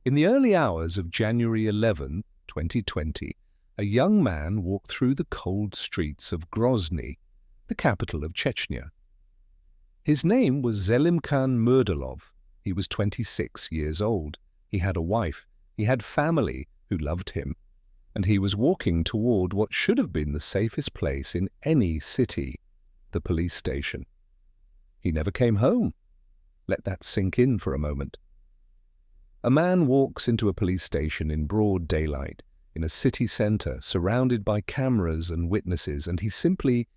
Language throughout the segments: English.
In the early hours of January 11, 2020, a young man walked through the cold streets of Grozny, the capital of Chechnya. His name was Zelimkhan Murdalov. He was 26 years old. He had a wife. He had family who loved him. And he was walking toward what should have been the safest place in any city, the police station. He never came home. Let that sink in for a moment. A man walks into a police station in broad daylight, in a city center, surrounded by cameras and witnesses, and he simply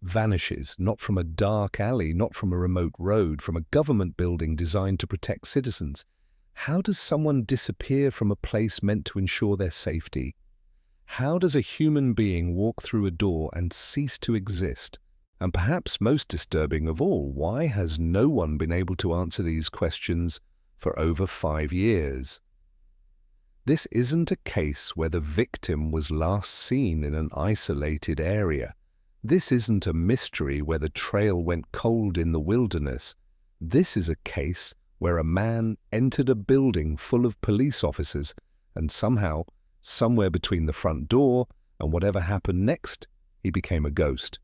vanishes, not from a dark alley, not from a remote road, from a government building designed to protect citizens. How does someone disappear from a place meant to ensure their safety? How does a human being walk through a door and cease to exist? And perhaps most disturbing of all, why has no one been able to answer these questions for over 5 years? This isn't a case where the victim was last seen in an isolated area. This isn't a mystery where the trail went cold in the wilderness. This is a case where a man entered a building full of police officers and somehow, somewhere between the front door and whatever happened next, he became a ghost.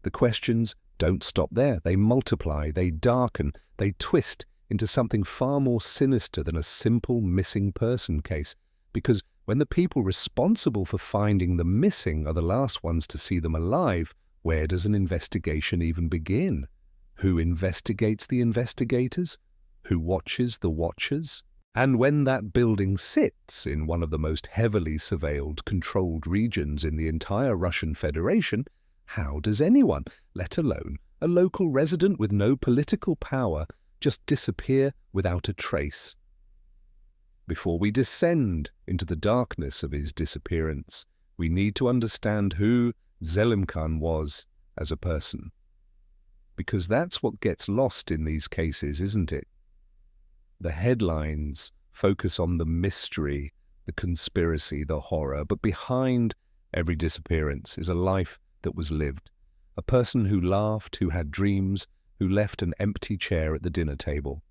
The questions don't stop there. They multiply, they darken, they twist into something far more sinister than a simple missing person case. Because when the people responsible for finding the missing are the last ones to see them alive, where does an investigation even begin? Who investigates the investigators? Who watches the watchers? And when that building sits in one of the most heavily surveilled, controlled regions in the entire Russian Federation, how does anyone, let alone a local resident with no political power, just disappear without a trace? Before we descend into the darkness of his disappearance, we need to understand who Zelimkhan was as a person. Because that's what gets lost in these cases, isn't it? The headlines focus on the mystery, the conspiracy, the horror, but behind every disappearance is a life that was lived. A person who laughed, who had dreams, who left an empty chair at the dinner table.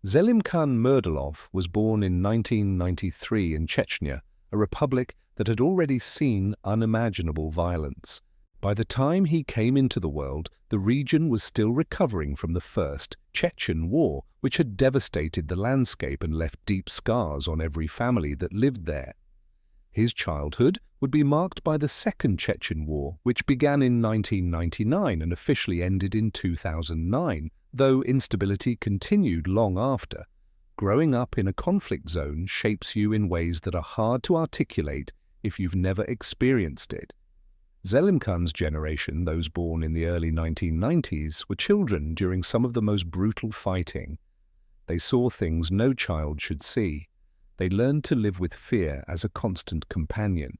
Zelimkhan Murdalov was born in 1993 in Chechnya, a republic that had already seen unimaginable violence. By the time he came into the world, the region was still recovering from the First Chechen War, which had devastated the landscape and left deep scars on every family that lived there. His childhood would be marked by the Second Chechen War, which began in 1999 and officially ended in 2009, though instability continued long after. Growing up in a conflict zone shapes you in ways that are hard to articulate if you've never experienced it. Zelimkhan's generation, those born in the early 1990s, were children during some of the most brutal fighting. They saw things no child should see. They learned to live with fear as a constant companion.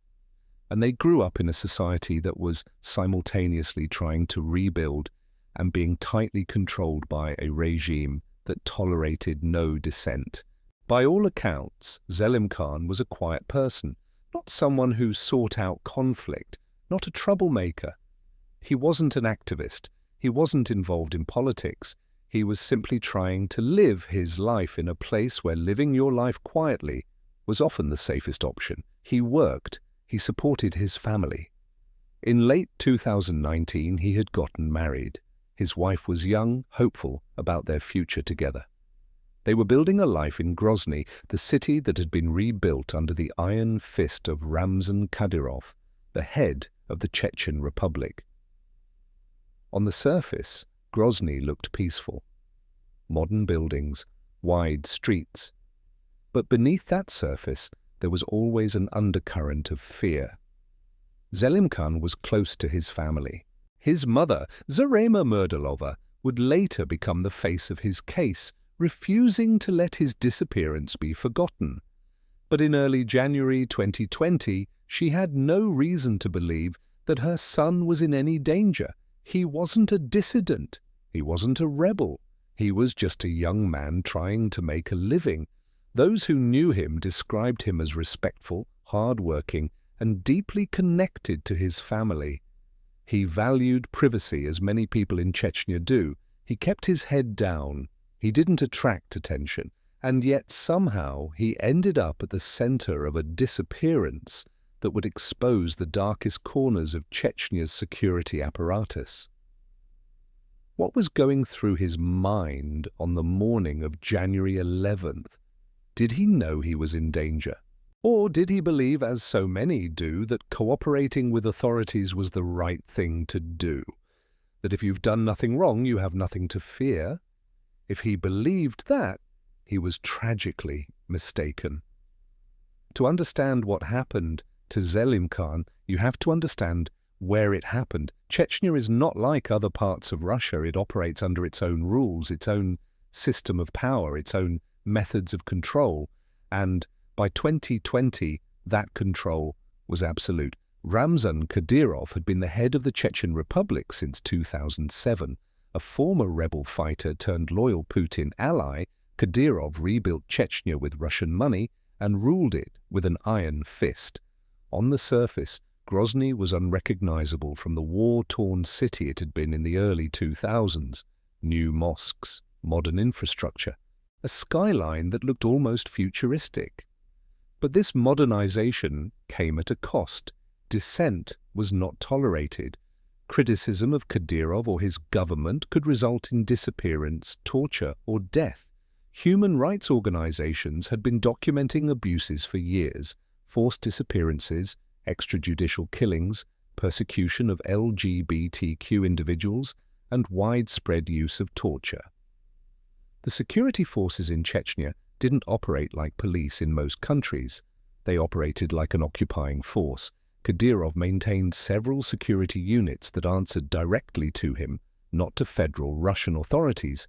And they grew up in a society that was simultaneously trying to rebuild and being tightly controlled by a regime that tolerated no dissent. By all accounts, Zelimkhan was a quiet person, not someone who sought out conflict, not a troublemaker. He wasn't an activist. He wasn't involved in politics. He was simply trying to live his life in a place where living your life quietly was often the safest option. He worked. He supported his family. In late 2019, he had gotten married. His wife was young, hopeful about their future together. They were building a life in Grozny, the city that had been rebuilt under the iron fist of Ramzan Kadyrov, the head of the Chechen Republic. On the surface, Grozny looked peaceful. Modern buildings, wide streets. But beneath that surface, there was always an undercurrent of fear. Zelimkhan was close to his family. His mother, Zarema Murdalova, would later become the face of his case, refusing to let his disappearance be forgotten. But in early January 2020, she had no reason to believe that her son was in any danger. He wasn't a dissident. He wasn't a rebel. He was just a young man trying to make a living. Those who knew him described him as respectful, hard-working, and deeply connected to his family. He valued privacy as many people in Chechnya do. He kept his head down. He didn't attract attention. And yet somehow he ended up at the center of a disappearance that would expose the darkest corners of Chechnya's security apparatus. What was going through his mind on the morning of January 11th? Did he know he was in danger? Or did he believe, as so many do, that cooperating with authorities was the right thing to do? That if you've done nothing wrong, you have nothing to fear? If he believed that, he was tragically mistaken. To understand what happened to Zelimkhan, you have to understand where it happened. Chechnya is not like other parts of Russia. It operates under its own rules, its own system of power, its own methods of control. And by 2020, that control was absolute. Ramzan Kadyrov had been the head of the Chechen Republic since 2007. A former rebel fighter turned loyal Putin ally, Kadyrov rebuilt Chechnya with Russian money and ruled it with an iron fist. On the surface, Grozny was unrecognizable from the war-torn city it had been in the early 2000s. New mosques, modern infrastructure, a skyline that looked almost futuristic. But this modernization came at a cost. Dissent was not tolerated. Criticism of Kadyrov or his government could result in disappearance, torture, or death. Human rights organizations had been documenting abuses for years: forced disappearances, extrajudicial killings, persecution of LGBTQ individuals, and widespread use of torture. The security forces in Chechnya didn't operate like police in most countries. They operated like an occupying force. Kadyrov maintained several security units that answered directly to him, not to federal Russian authorities.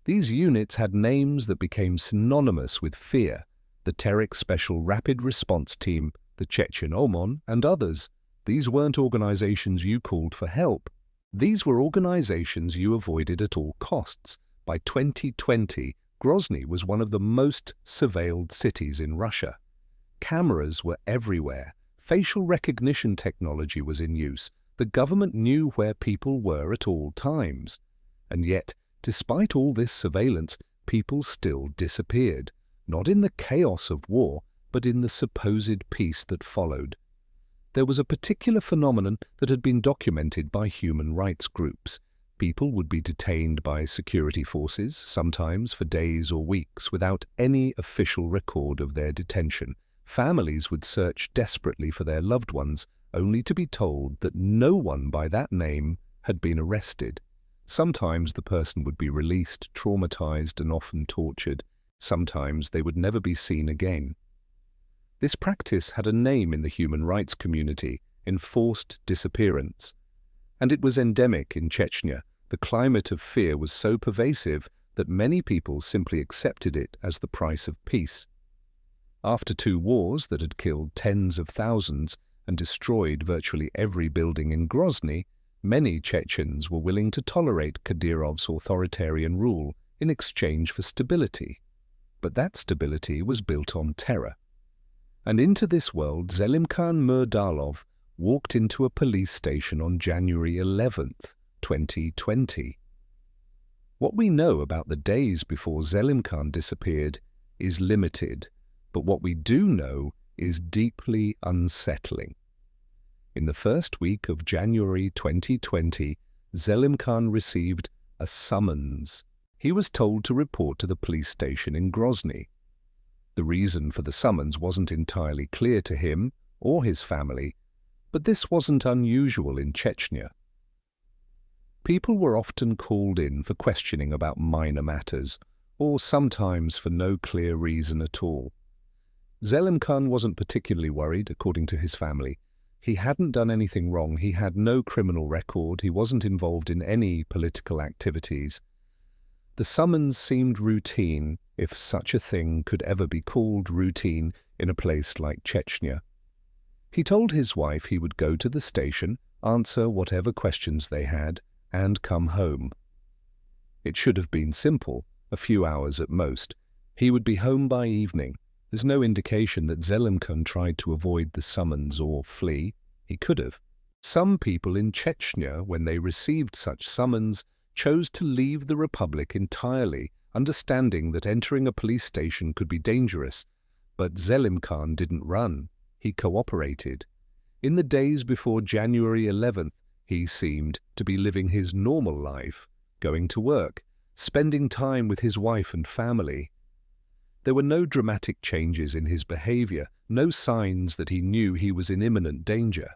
These units had names that became synonymous with fear: the Terek Special Rapid Response Team, the Chechen OMON, and others. These weren't organizations you called for help. These were organizations you avoided at all costs. By 2020, Grozny was one of the most surveilled cities in Russia. Cameras were everywhere. Facial recognition technology was in use. The government knew where people were at all times. And yet, despite all this surveillance, people still disappeared. Not in the chaos of war, but in the supposed peace that followed. There was a particular phenomenon that had been documented by human rights groups. People would be detained by security forces, sometimes for days or weeks, without any official record of their detention. Families would search desperately for their loved ones, only to be told that no one by that name had been arrested. Sometimes the person would be released, traumatized and often tortured. Sometimes they would never be seen again. This practice had a name in the human rights community: enforced disappearance. And it was endemic in Chechnya. The climate of fear was so pervasive that many people simply accepted it as the price of peace. After 2 wars that had killed tens of thousands and destroyed virtually every building in Grozny, many Chechens were willing to tolerate Kadyrov's authoritarian rule in exchange for stability. But that stability was built on terror. And into this world, Zelimkhan Murdalov walked into a police station on January 11th, 2020. What we know about the days before Zelimkhan disappeared is limited, but what we do know is deeply unsettling. In the first week of January 2020, Zelimkhan received a summons. He was told to report to the police station in Grozny. The reason for the summons wasn't entirely clear to him or his family, but this wasn't unusual in Chechnya. People were often called in for questioning about minor matters, or sometimes for no clear reason at all. Zelimkhan wasn't particularly worried, according to his family. He hadn't done anything wrong, he had no criminal record, he wasn't involved in any political activities. The summons seemed routine, if such a thing could ever be called routine in a place like Chechnya. He told his wife he would go to the station, answer whatever questions they had, and come home. It should have been simple, a few hours at most. He would be home by evening. There's no indication that Zelimkhan tried to avoid the summons or flee. He could have. Some people in Chechnya, when they received such summons, chose to leave the republic entirely, understanding that entering a police station could be dangerous. But Zelimkhan didn't run. He cooperated. In the days before January 11th, he seemed to be living his normal life, going to work, spending time with his wife and family. There were no dramatic changes in his behavior, no signs that he knew he was in imminent danger.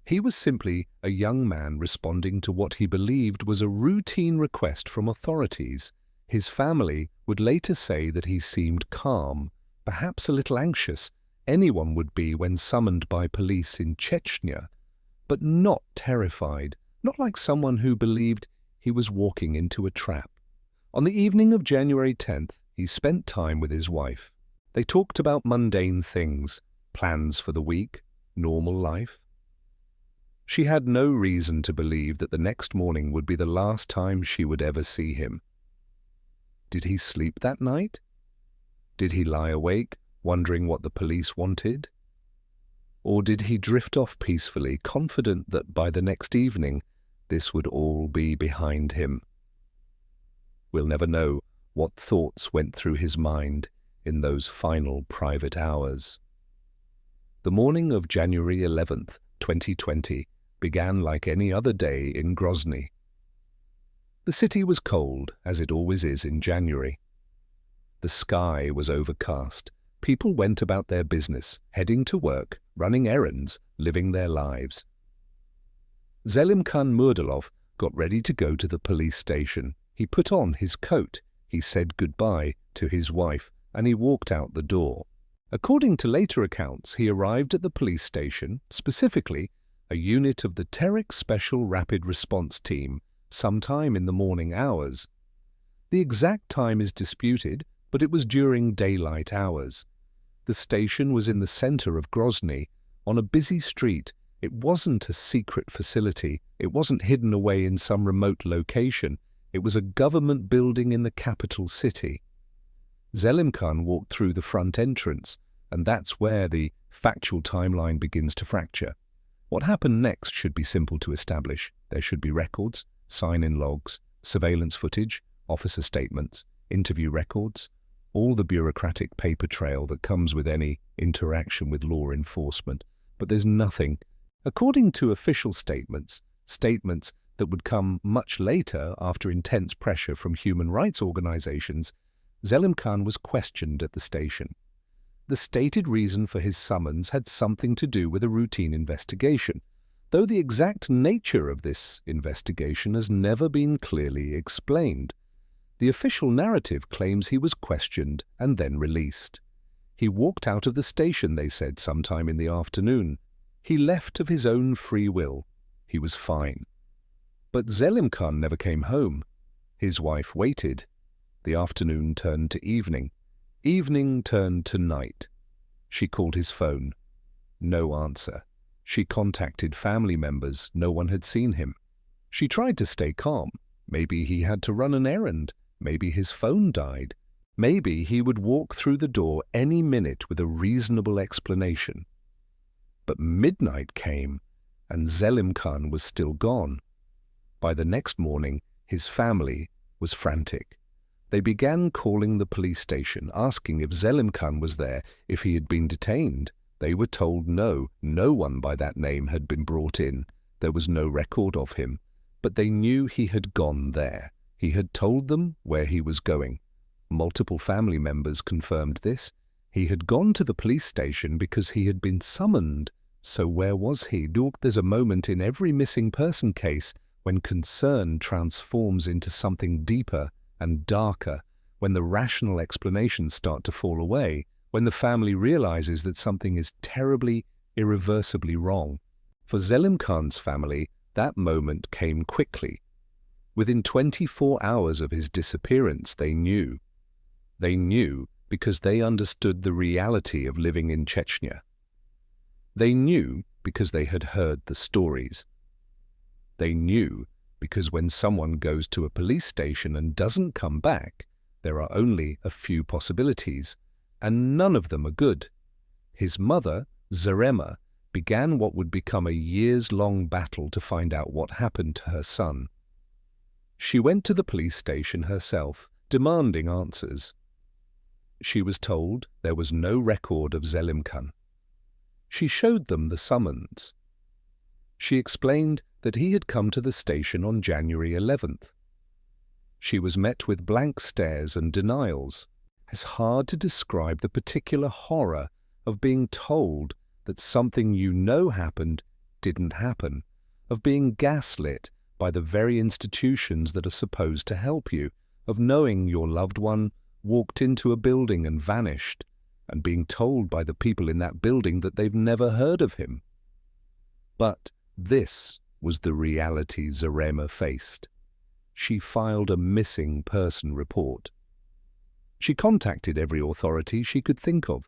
He was simply a young man responding to what he believed was a routine request from authorities. His family would later say that he seemed calm, perhaps a little anxious. Anyone would be when summoned by police in Chechnya, but not terrified, not like someone who believed he was walking into a trap. On the evening of January 10th, he spent time with his wife. They talked about mundane things, plans for the week, normal life. She had no reason to believe that the next morning would be the last time she would ever see him. Did he sleep that night? Did he lie awake, wondering what the police wanted? Or did he drift off peacefully, confident that by the next evening this would all be behind him? We'll never know what thoughts went through his mind in those final private hours. The morning of January 11th, 2020, began like any other day in Grozny. The city was cold, as it always is in January. The sky was overcast. People went about their business, heading to work, running errands, living their lives. Zelimkhan Murdalov got ready to go to the police station. He put on his coat, he said goodbye to his wife, and he walked out the door. According to later accounts, he arrived at the police station, specifically a unit of the Terek Special Rapid Response Team, sometime in the morning hours. The exact time is disputed, but it was during daylight hours. The station was in the center of Grozny, on a busy street. It wasn't a secret facility. It wasn't hidden away in some remote location. It was a government building in the capital city. Zelimkhan walked through the front entrance, and that's where the factual timeline begins to fracture. What happened next should be simple to establish. There should be records, sign-in logs, surveillance footage, officer statements, interview records, all the bureaucratic paper trail that comes with any interaction with law enforcement. But there's nothing. According to official statements that would come much later after intense pressure from human rights organizations, Zelimkhan was questioned at the station. The stated reason for his summons had something to do with a routine investigation, though the exact nature of this investigation has never been clearly explained. The official narrative claims he was questioned and then released. He walked out of the station, they said, sometime in the afternoon. He left of his own free will. He was fine. But Zelimkhan never came home. His wife waited. The afternoon turned to evening. Evening turned to night. She called his phone. No answer. She contacted family members. No one had seen him. She tried to stay calm. Maybe he had to run an errand. Maybe his phone died. Maybe he would walk through the door any minute with a reasonable explanation. But midnight came, and Zelimkhan was still gone. By the next morning, his family was frantic. They began calling the police station, asking if Zelimkhan was there, if he had been detained. They were told no, no one by that name had been brought in. There was no record of him, but they knew he had gone there. He had told them where he was going. Multiple family members confirmed this. He had gone to the police station because he had been summoned. So where was he? There's a moment in every missing person case when concern transforms into something deeper and darker, when the rational explanations start to fall away, when the family realizes that something is terribly, irreversibly wrong. For Zelimkhan's family, that moment came quickly. Within 24 hours of his disappearance, they knew. They knew because they understood the reality of living in Chechnya. They knew because they had heard the stories. They knew because when someone goes to a police station and doesn't come back, there are only a few possibilities, and none of them are good. His mother, Zarema, began what would become a years-long battle to find out what happened to her son. She went to the police station herself demanding answers. She was told there was no record of Zelimkhan. She showed them the summons. She explained that he had come to the station on January 11th. She was met with blank stares and denials. It's hard to describe the particular horror of being told that something you know happened didn't happen, of being gaslit by the very institutions that are supposed to help you, of knowing your loved one walked into a building and vanished, and being told by the people in that building that they've never heard of him. But this was the reality Zarema faced. She filed a missing person report. She contacted every authority she could think of.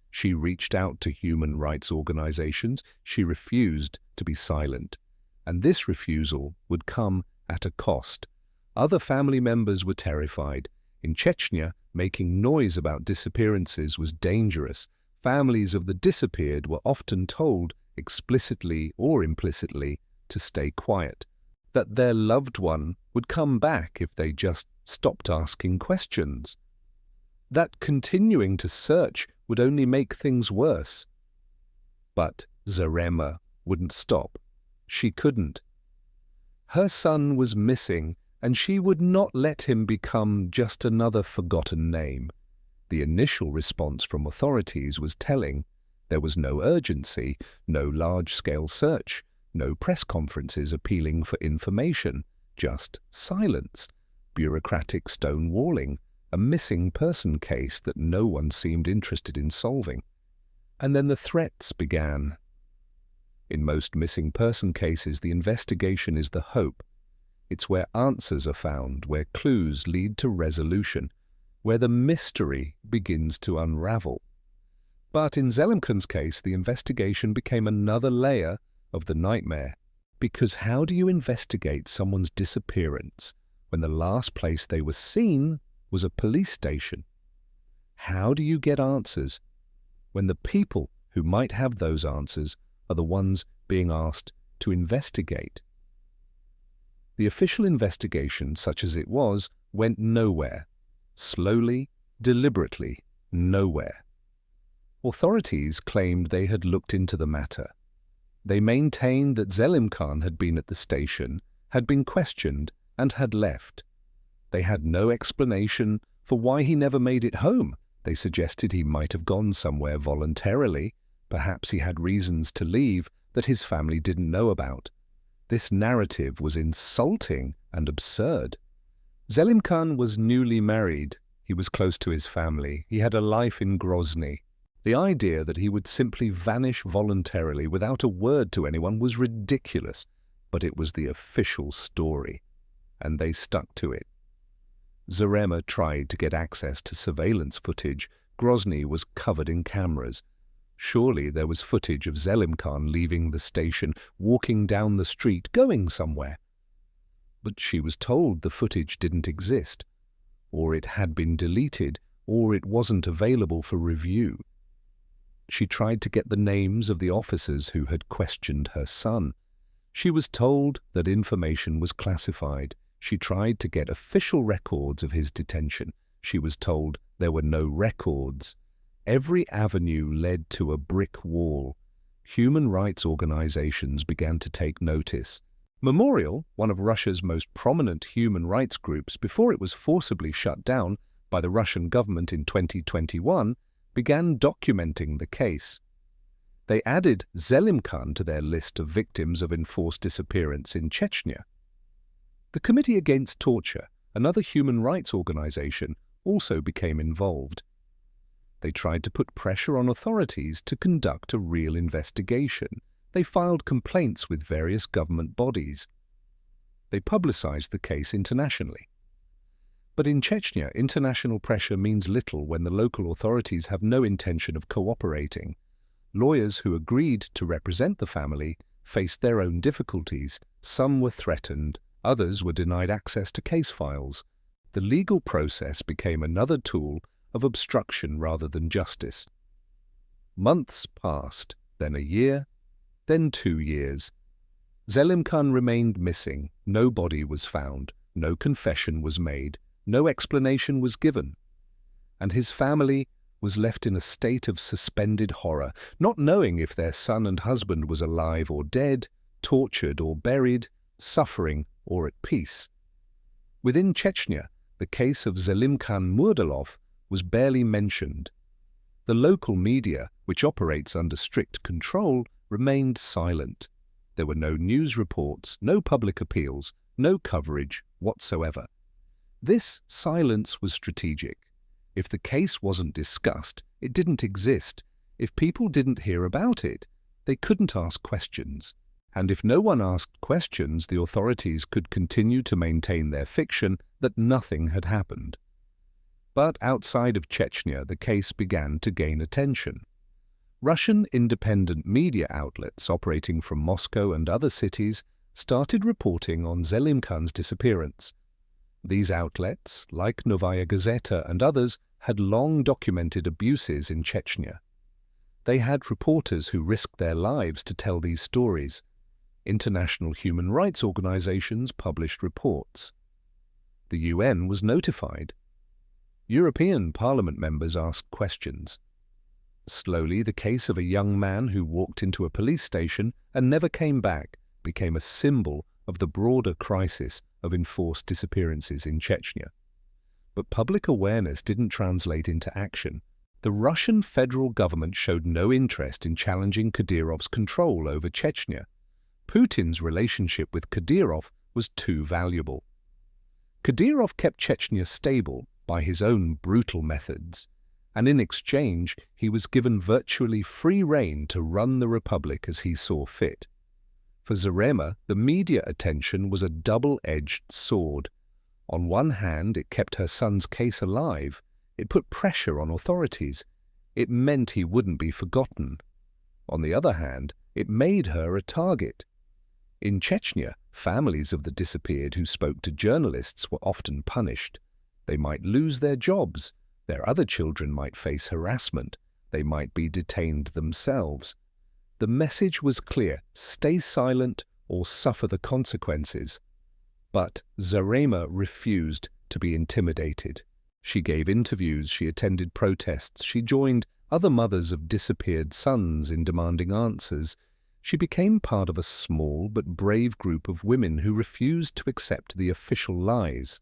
She reached out to human rights organizations. She refused to be silent. And this refusal would come at a cost. Other family members were terrified. In Chechnya, making noise about disappearances was dangerous. Families of the disappeared were often told, explicitly or implicitly, to stay quiet, that their loved one would come back if they just stopped asking questions, that continuing to search would only make things worse. But Zarema wouldn't stop. She couldn't. Her son was missing, and she would not let him become just another forgotten name. The initial response from authorities was telling. There was no urgency, no large-scale search, no press conferences appealing for information, just silence, bureaucratic stonewalling, a missing person case that no one seemed interested in solving. And then the threats began. In most missing person cases, the investigation is the hope. It's where answers are found, where clues lead to resolution, where the mystery begins to unravel. But in Zelimkhan's case, the investigation became another layer of the nightmare. Because how do you investigate someone's disappearance when the last place they were seen was a police station? How do you get answers when the people who might have those answers are the ones being asked to investigate? The official investigation, such as it was, went nowhere. Slowly, deliberately, nowhere. Authorities claimed they had looked into the matter. They maintained that Zelimkhan had been at the station, had been questioned, and had left. They had no explanation for why he never made it home. They suggested he might have gone somewhere voluntarily. Perhaps he had reasons to leave that his family didn't know about. This narrative was insulting and absurd. Zelimkhan was newly married. He was close to his family. He had a life in Grozny. The idea that he would simply vanish voluntarily without a word to anyone was ridiculous, but it was the official story, and they stuck to it. Zarema tried to get access to surveillance footage. Grozny was covered in cameras. Surely there was footage of Zelimkhan leaving the station, walking down the street, going somewhere. But she was told the footage didn't exist, or it had been deleted, or it wasn't available for review. She tried to get the names of the officers who had questioned her son. She was told that information was classified. She tried to get official records of his detention. She was told there were no records. Every avenue led to a brick wall. Human rights organizations began to take notice. Memorial, one of Russia's most prominent human rights groups before it was forcibly shut down by the Russian government in 2021, began documenting the case. They added Zelimkhan to their list of victims of enforced disappearance in Chechnya. The Committee Against Torture, another human rights organization, also became involved. They tried to put pressure on authorities to conduct a real investigation. They filed complaints with various government bodies. They publicized the case internationally. But in Chechnya, international pressure means little when the local authorities have no intention of cooperating. Lawyers who agreed to represent the family faced their own difficulties. Some were threatened, others were denied access to case files. The legal process became another tool of obstruction rather than justice. Months passed, then a year, then 2 years. Zelimkhan remained missing. No body was found, no confession was made, No explanation was given, and his family was left in a state of suspended horror, not knowing if their son and husband was alive or dead, tortured or buried, suffering or at peace. Within Chechnya, the case of Zelimkhan Murdalov was barely mentioned. The local media, which operates under strict control, remained silent. There were no news reports, no public appeals, no coverage whatsoever. This silence was strategic. If the case wasn't discussed, it didn't exist. If people didn't hear about it, they couldn't ask questions. And if no one asked questions, the authorities could continue to maintain their fiction that nothing had happened. But outside of Chechnya, the case began to gain attention. Russian independent media outlets operating from Moscow and other cities started reporting on Zelimkhan's disappearance. These outlets, like Novaya Gazeta and others, had long documented abuses in Chechnya. They had reporters who risked their lives to tell these stories. International human rights organizations published reports. The UN was notified. European Parliament members asked questions. Slowly, the case of a young man who walked into a police station and never came back became a symbol of the broader crisis of enforced disappearances in Chechnya. But public awareness didn't translate into action. The Russian federal government showed no interest in challenging Kadyrov's control over Chechnya. Putin's relationship with Kadyrov was too valuable. Kadyrov kept Chechnya stable by his own brutal methods, and in exchange he was given virtually free rein to run the republic as he saw fit. For Zarema, the media attention was a double-edged sword. On one hand, it kept her son's case alive. It put pressure on authorities. It meant he wouldn't be forgotten. On the other hand, it made her a target. In Chechnya, families of the disappeared who spoke to journalists were often punished. They might lose their jobs. Their other children might face harassment. They might be detained themselves. The message was clear: stay silent or suffer the consequences. But Zarema refused to be intimidated. She gave interviews, she attended protests, she joined other mothers of disappeared sons in demanding answers. She became part of a small but brave group of women who refused to accept the official lies.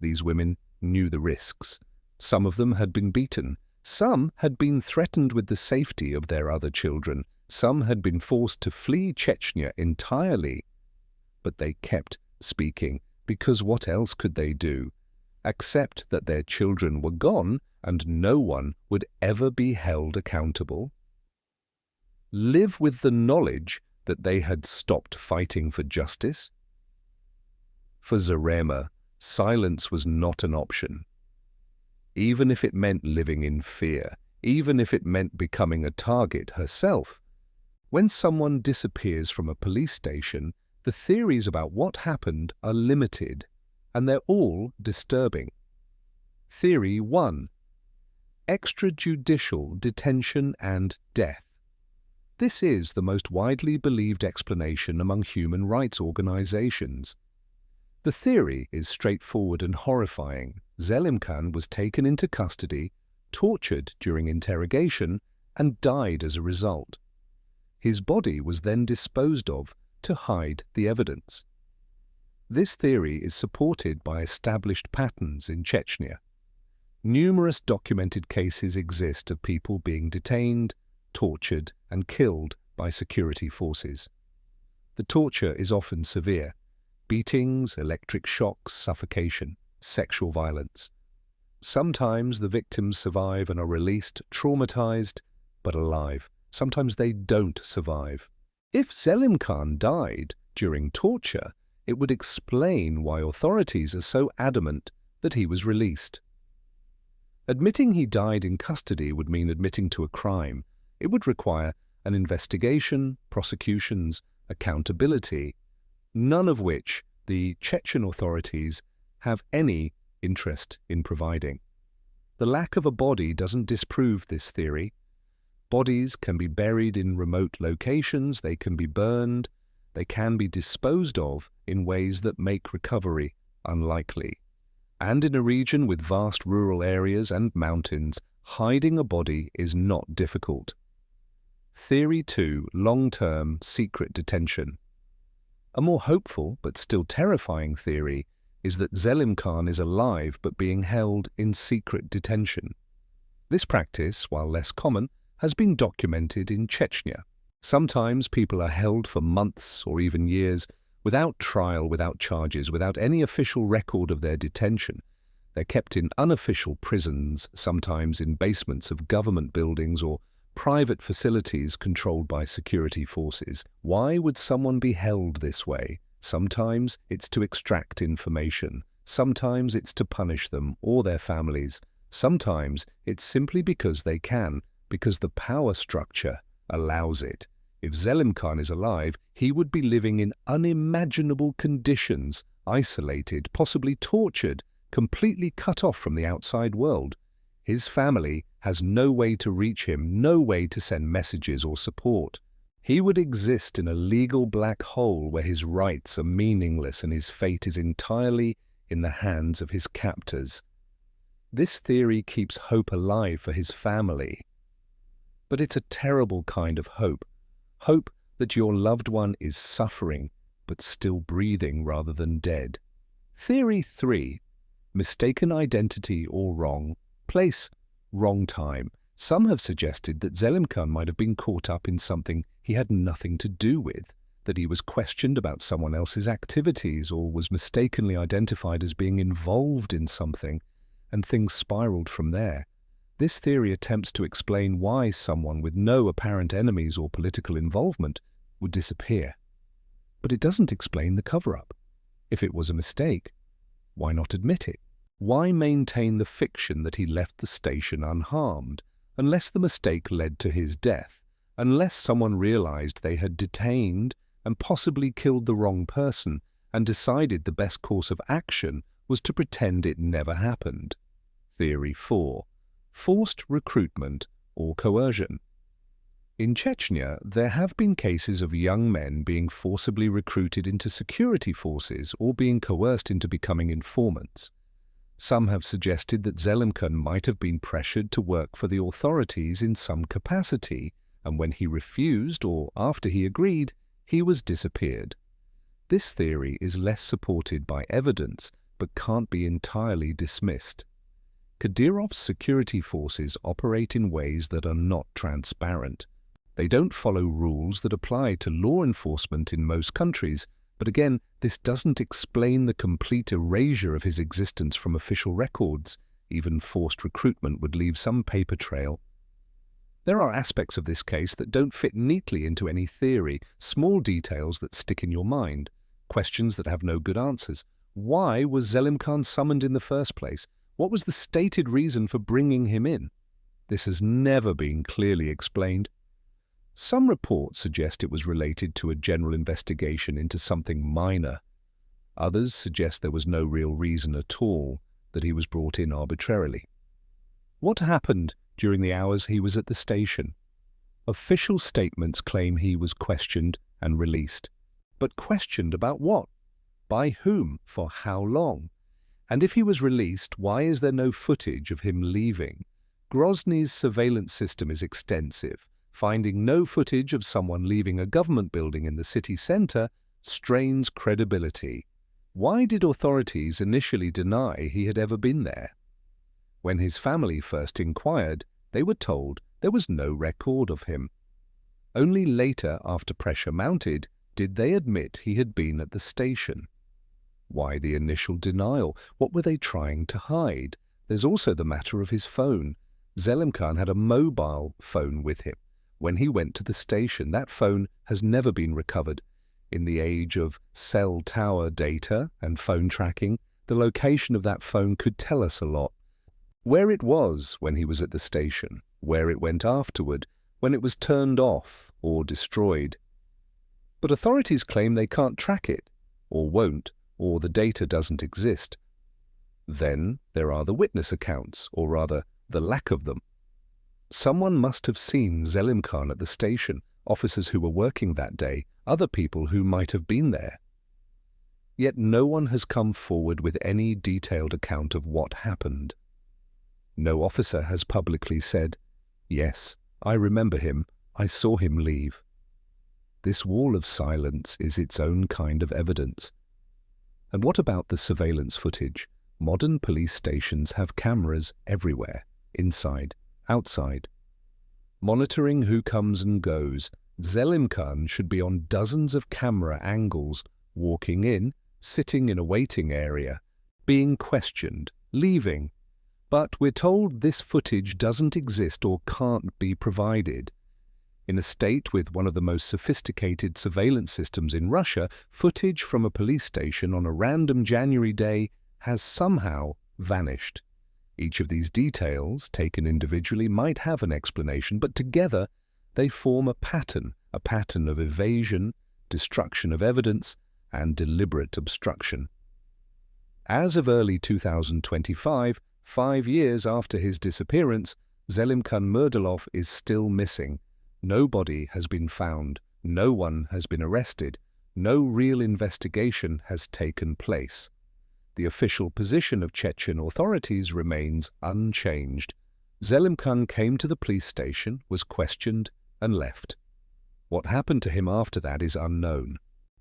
These women knew the risks. Some of them had been beaten. Some had been threatened with the safety of their other children. Some had been forced to flee Chechnya entirely. But they kept speaking, because what else could they do? Accept that their children were gone and no one would ever be held accountable? Live with the knowledge that they had stopped fighting for justice? For Zarema, silence was not an option. Even if it meant living in fear, even if it meant becoming a target herself. When someone disappears from a police station, the theories about what happened are limited, and they're all disturbing. Theory 1. Extrajudicial detention and death. This is the most widely believed explanation among human rights organizations. The theory is straightforward and horrifying. Zelimkhan was taken into custody, tortured during interrogation, and died as a result. His body was then disposed of to hide the evidence. This theory is supported by established patterns in Chechnya. Numerous documented cases exist of people being detained, tortured, and killed by security forces. The torture is often severe: beatings, electric shocks, suffocation, sexual violence. Sometimes the victims survive and are released, traumatized, but alive. Sometimes they don't survive. If Zelimkhan died during torture, it would explain why authorities are so adamant that he was released. Admitting he died in custody would mean admitting to a crime. It would require an investigation, prosecutions, accountability, none of which the Chechen authorities have any interest in providing. The lack of a body doesn't disprove this theory. Bodies can be buried in remote locations, they can be burned, they can be disposed of in ways that make recovery unlikely. And in a region with vast rural areas and mountains, hiding a body is not difficult. Theory 2. Long-term secret detention. A more hopeful but still terrifying theory is that Zelimkhan is alive but being held in secret detention. This practice, while less common, has been documented in Chechnya. Sometimes people are held for months or even years without trial, without charges, without any official record of their detention. They're kept in unofficial prisons, sometimes in basements of government buildings or private facilities controlled by security forces. Why would someone be held this way? Sometimes it's to extract information. Sometimes it's to punish them or their families. Sometimes it's simply because they can, because the power structure allows it. If Zelimkhan is alive, he would be living in unimaginable conditions, isolated, possibly tortured, completely cut off from the outside world. His family has no way to reach him, no way to send messages or support. He would exist in a legal black hole where his rights are meaningless and his fate is entirely in the hands of his captors. This theory keeps hope alive for his family. But it's a terrible kind of hope. Hope that your loved one is suffering, but still breathing rather than dead. Theory 3. Mistaken identity or wrong place, wrong time. Some have suggested that Zelimkhan might have been caught up in something he had nothing to do with, that he was questioned about someone else's activities or was mistakenly identified as being involved in something, and things spiraled from there. This theory attempts to explain why someone with no apparent enemies or political involvement would disappear. But it doesn't explain the cover-up. If it was a mistake, why not admit it? Why maintain the fiction that he left the station unharmed, unless the mistake led to his death, unless someone realized they had detained and possibly killed the wrong person and decided the best course of action was to pretend it never happened? Theory 4. Forced recruitment or coercion. In Chechnya, there have been cases of young men being forcibly recruited into security forces or being coerced into becoming informants. Some have suggested that Zelimkhan might have been pressured to work for the authorities in some capacity, and when he refused or after he agreed, he was disappeared. This theory is less supported by evidence but can't be entirely dismissed. Kadyrov's security forces operate in ways that are not transparent. They don't follow rules that apply to law enforcement in most countries, but again, this doesn't explain the complete erasure of his existence from official records. Even forced recruitment would leave some paper trail. There are aspects of this case that don't fit neatly into any theory, small details that stick in your mind, questions that have no good answers. Why was Zelimkhan summoned in the first place? What was the stated reason for bringing him in? This has never been clearly explained. Some reports suggest it was related to a general investigation into something minor. Others suggest there was no real reason at all, that he was brought in arbitrarily. What happened during the hours he was at the station? Official statements claim he was questioned and released. But questioned about what? By whom? For how long? And if he was released, why is there no footage of him leaving? Grozny's surveillance system is extensive. Finding no footage of someone leaving a government building in the city center strains credibility. Why did authorities initially deny he had ever been there? When his family first inquired, they were told there was no record of him. Only later, after pressure mounted, did they admit he had been at the station. Why the initial denial? What were they trying to hide? There's also the matter of his phone. Zelimkhan had a mobile phone with him. When he went to the station, that phone has never been recovered. In the age of cell tower data and phone tracking, the location of that phone could tell us a lot. Where it was when he was at the station, where it went afterward, when it was turned off or destroyed. But authorities claim they can't track it, or won't, or the data doesn't exist. Then there are the witness accounts, or rather, the lack of them. Someone must have seen Zelimkhan at the station, officers who were working that day, other people who might have been there. Yet no one has come forward with any detailed account of what happened. No officer has publicly said, "Yes, I remember him, I saw him leave." This wall of silence is its own kind of evidence. And what about the surveillance footage? Modern police stations have cameras everywhere, inside, outside. Monitoring who comes and goes, Zelimkhan should be on dozens of camera angles, walking in, sitting in a waiting area, being questioned, leaving. But we're told this footage doesn't exist or can't be provided. In a state with one of the most sophisticated surveillance systems in Russia, footage from a police station on a random January day has somehow vanished. Each of these details, taken individually, might have an explanation, but together they form a pattern of evasion, destruction of evidence, and deliberate obstruction. As of early 2025, 5 years after his disappearance, Zelimkhan Murdalov is still missing. No body has been found, no one has been arrested, no real investigation has taken place. The official position of Chechen authorities remains unchanged. Zelimkhan came to the police station, was questioned, and left. What happened to him after that is unknown.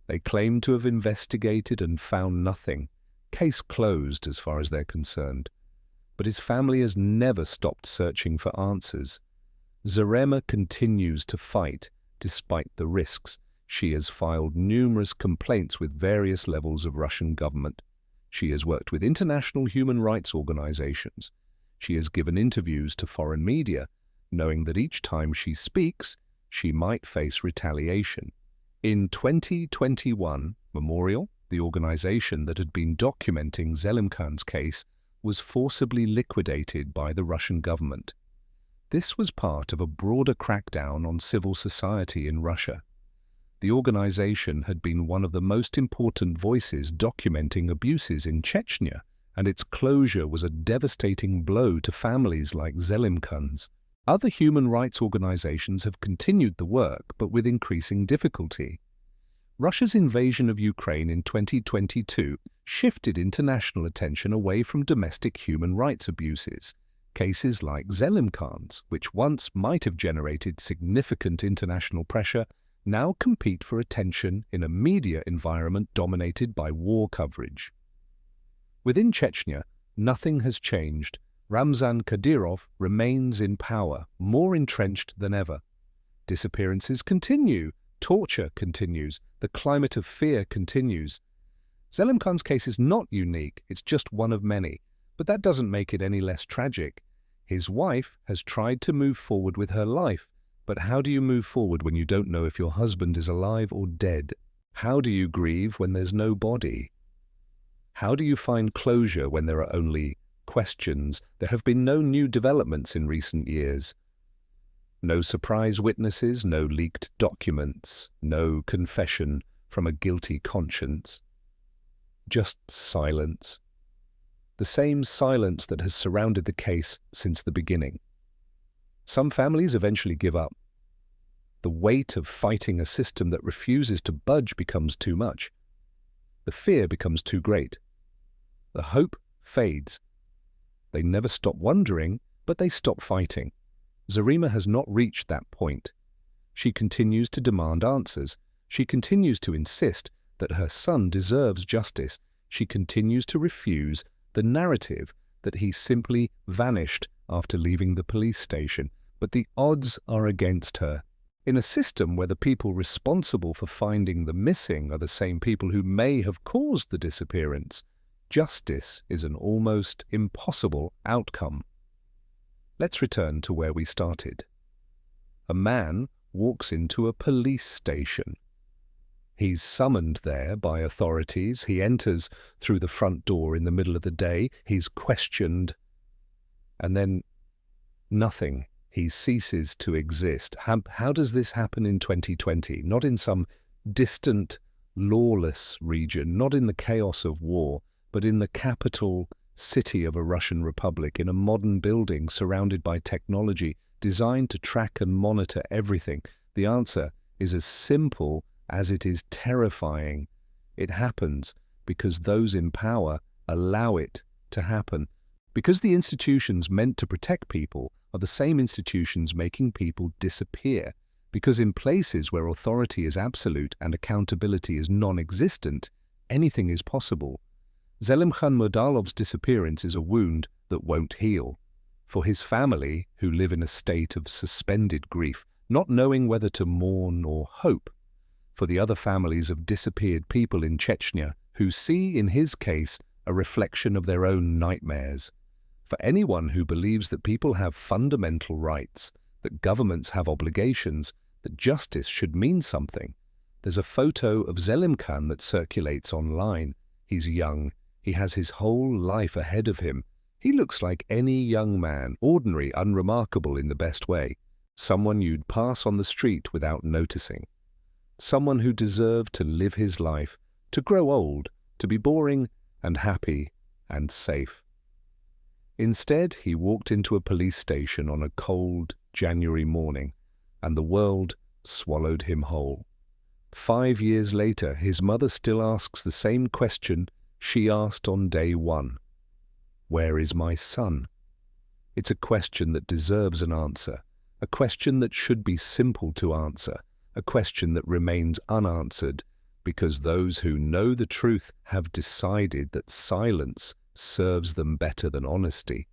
They claim to have investigated and found nothing. Case closed as far as they're concerned. But his family has never stopped searching for answers. Zarema continues to fight despite the risks. She has filed numerous complaints with various levels of Russian government. She has worked with international human rights organizations. She has given interviews to foreign media, knowing that each time she speaks, she might face retaliation. In 2021, Memorial, the organization that had been documenting Zelimkhan's case, was forcibly liquidated by the Russian government. This was part of a broader crackdown on civil society in Russia. The organization had been one of the most important voices documenting abuses in Chechnya, and its closure was a devastating blow to families like Zelimkhan's. Other human rights organizations have continued the work, but with increasing difficulty. Russia's invasion of Ukraine in 2022 shifted international attention away from domestic human rights abuses. Cases like Zelimkhan's, which once might have generated significant international pressure, now compete for attention in a media environment dominated by war coverage. Within Chechnya, nothing has changed. Ramzan Kadyrov remains in power, more entrenched than ever. Disappearances continue, torture continues, the climate of fear continues. Zelimkhan's case is not unique, it's just one of many. But that doesn't make it any less tragic. His wife has tried to move forward with her life, but how do you move forward when you don't know if your husband is alive or dead? How do you grieve when there's no body? How do you find closure when there are only questions? There have been no new developments in recent years. No surprise witnesses, no leaked documents, no confession from a guilty conscience. Just silence. The same silence that has surrounded the case since the beginning. Some families eventually give up. The weight of fighting a system that refuses to budge becomes too much. The fear becomes too great. The hope fades. They never stop wondering, but they stop fighting. Zarema has not reached that point. She continues to demand answers. She continues to insist that her son deserves justice. She continues to refuse the narrative that he simply vanished after leaving the police station. But the odds are against her. In a system where the people responsible for finding the missing are the same people who may have caused the disappearance, justice is an almost impossible outcome. Let's return to where we started. A man walks into a police station. He's summoned there by authorities. He enters through the front door in the middle of the day. He's questioned. And then nothing. He ceases to exist. How does this happen in 2020? Not in some distant, lawless region, not in the chaos of war, but in the capital city of a Russian republic, in a modern building surrounded by technology designed to track and monitor everything. The answer is as simple as it is terrifying. It happens because those in power allow it to happen. Because the institutions meant to protect people are the same institutions making people disappear. Because in places where authority is absolute and accountability is non-existent, anything is possible. Zelimkhan Murdalov's disappearance is a wound that won't heal. For his family, who live in a state of suspended grief, not knowing whether to mourn or hope. For the other families of disappeared people in Chechnya, who see in his case a reflection of their own nightmares. For anyone who believes that people have fundamental rights, that governments have obligations, that justice should mean something. There's a photo of Zelimkhan that circulates online. He's young. He has his whole life ahead of him. He looks like any young man, ordinary, unremarkable in the best way. Someone you'd pass on the street without noticing. Someone who deserved to live his life, to grow old, to be boring and happy and safe. Instead, he walked into a police station on a cold January morning, and the world swallowed him whole. 5 years later, his mother still asks the same question she asked on day one. Where is my son? It's a question that deserves an answer, a question that should be simple to answer, a question that remains unanswered because those who know the truth have decided that silence serves them better than honesty.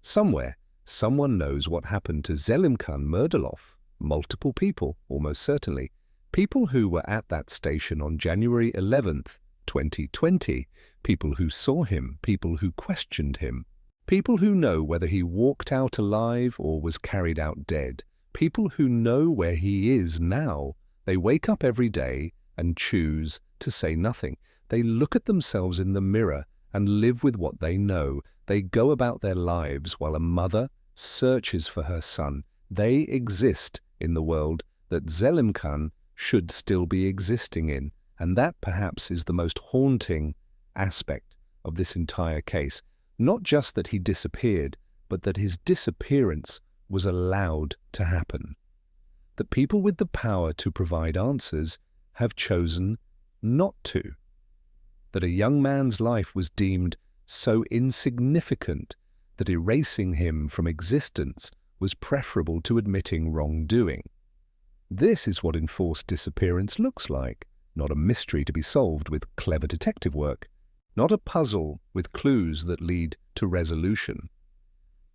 Somewhere, someone knows what happened to Zelimkhan Murdalov. Multiple people, almost certainly. People who were at that station on January 11th, 2020. People who saw him, people who questioned him. People who know whether he walked out alive or was carried out dead. People who know where he is now. They wake up every day and choose to say nothing. They look at themselves in the mirror and live with what they know. They go about their lives while a mother searches for her son. They exist in the world that Zelimkhan should still be existing in. And that perhaps is the most haunting aspect of this entire case. Not just that he disappeared, but that his disappearance was allowed to happen. That people with the power to provide answers have chosen not to. That a young man's life was deemed so insignificant that erasing him from existence was preferable to admitting wrongdoing. This is what enforced disappearance looks like. Not a mystery to be solved with clever detective work, not a puzzle with clues that lead to resolution,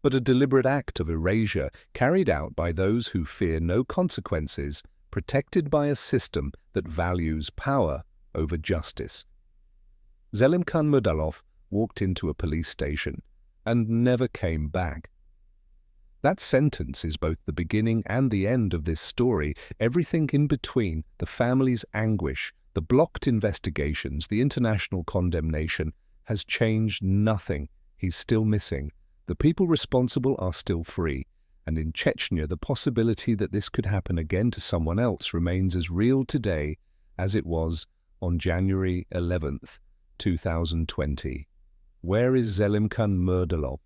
but a deliberate act of erasure carried out by those who fear no consequences, protected by a system that values power over justice. Zelimkhan Murdalov walked into a police station and never came back. That sentence is both the beginning and the end of this story, everything in between, the family's anguish, the blocked investigations, the international condemnation, has changed nothing. He's still missing. The people responsible are still free. And in Chechnya, the possibility that this could happen again to someone else remains as real today as it was on January 11th, 2020. Where is Zelimkhan Murdalov?